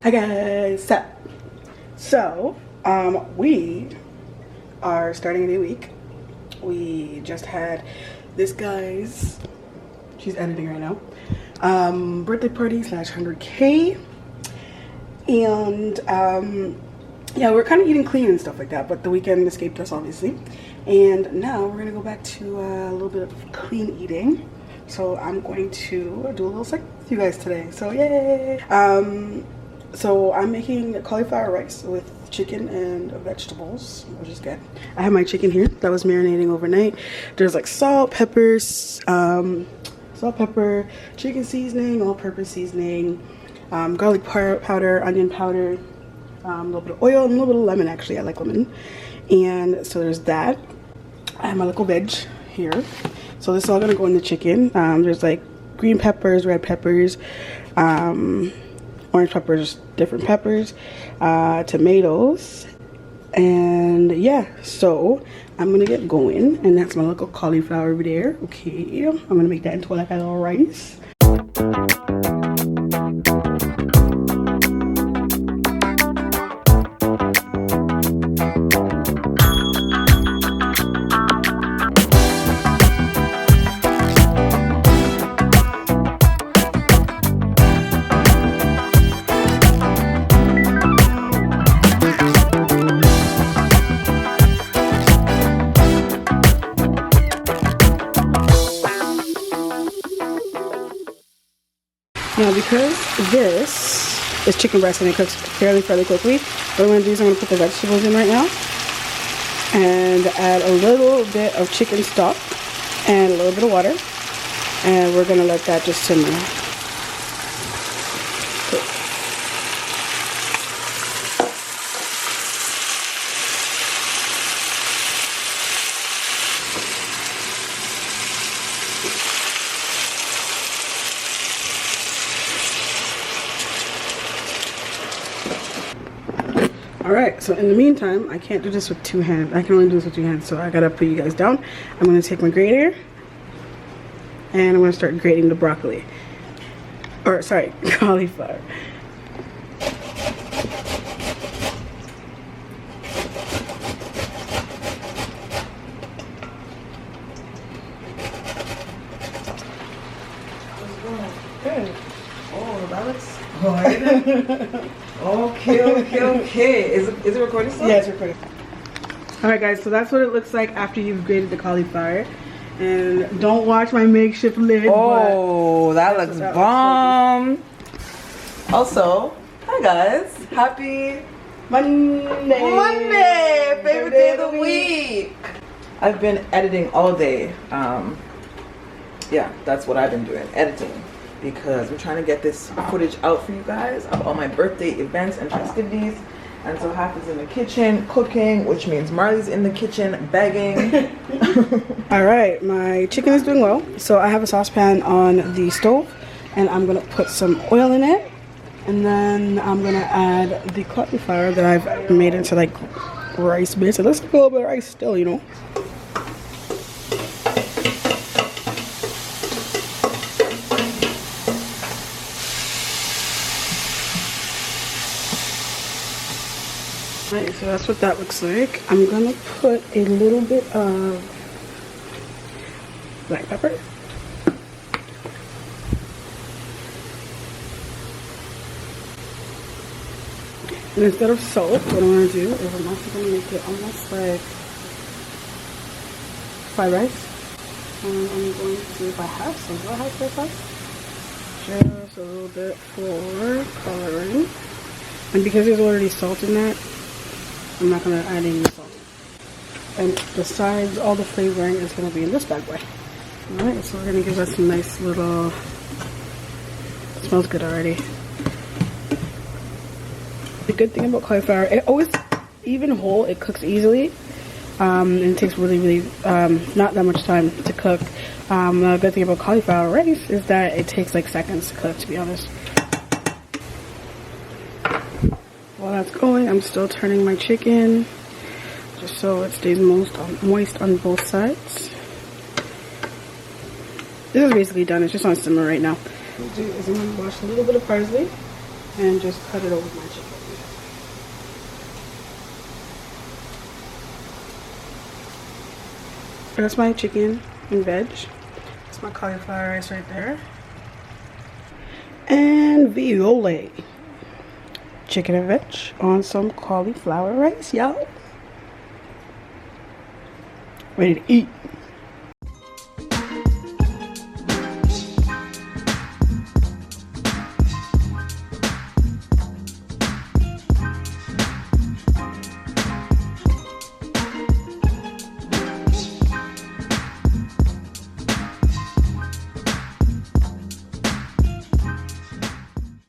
Hi guys, so we are starting a new week. We just had this guy's, she's editing right now, birthday party / 100K, and yeah, we're kind of eating clean and stuff like that, but the weekend escaped us obviously, and now we're gonna go back to a little bit of clean eating. So I'm going to do a little segment with you guys today, so yay. So I'm making cauliflower rice with chicken and vegetables, which is good. I have my chicken here that was marinating overnight. There's like salt, peppers, pepper, chicken seasoning, all-purpose seasoning, garlic powder, onion powder, a little bit of oil, and a little bit of lemon. Actually, I like lemon. And so there's that. I have my little veg here. So this is all gonna go in the chicken. There's like green peppers, red peppers, orange peppers, different peppers, tomatoes, and yeah, so I'm gonna get going, and that's my little cauliflower over there. Okay, I'm gonna make that into like a little rice. Now, because this is chicken breast and it cooks fairly quickly, what I'm going to do is I'm going to put the vegetables in right now and add a little bit of chicken stock and a little bit of water, and we're going to let that just simmer. Alright, so in the meantime, I can't do this with two hands. I can only do this with two hands, so I gotta put you guys down. I'm gonna take my grater and I'm gonna start grating the broccoli. Or, sorry, cauliflower. Good. Oh, that looks good. Okay. Is it recording still? Yeah, it's recording. Alright guys, so that's what it looks like after you've grated the cauliflower. And don't watch my makeshift lid. Oh, that looks bomb. Also, hi guys. Happy Monday! Favorite day of the week. I've been editing all day. Yeah, that's what I've been doing, editing. Because we're trying to get this footage out for you guys of all my birthday events and festivities. And so half is in the kitchen cooking, which means Marley's in the kitchen begging. Alright, my chicken is doing well. So I have a saucepan on the stove and I'm gonna put some oil in it, and then I'm gonna add the cauliflower that I've made into like rice bits. It looks like a little bit of rice still, you know. Right, so that's what that looks like. I'm gonna put a little bit of black pepper. And instead of salt, what I'm gonna do is I'm also gonna make it almost like fried rice. And I'm going to, if I have some, do I have soy sauce? Just a little bit for coloring. And because there's already salt in that, I'm not going to add any salt. And besides, all the flavoring is going to be in this bad boy. Alright, so we're going to give that some nice little... It smells good already. The good thing about cauliflower, it always, even whole, it cooks easily. And it takes really, not that much time to cook. The good thing about cauliflower rice is that it takes like seconds to cook, to be honest. While that's going, I'm still turning my chicken just so it stays moist on both sides. This is basically done. It's just on simmer right now. What I'm going to do is I'm going to wash a little bit of parsley and just cut it over my chicken. That's my chicken and veg. That's my cauliflower rice right there. And viole. Chicken and veg on some cauliflower rice, y'all. Ready to eat.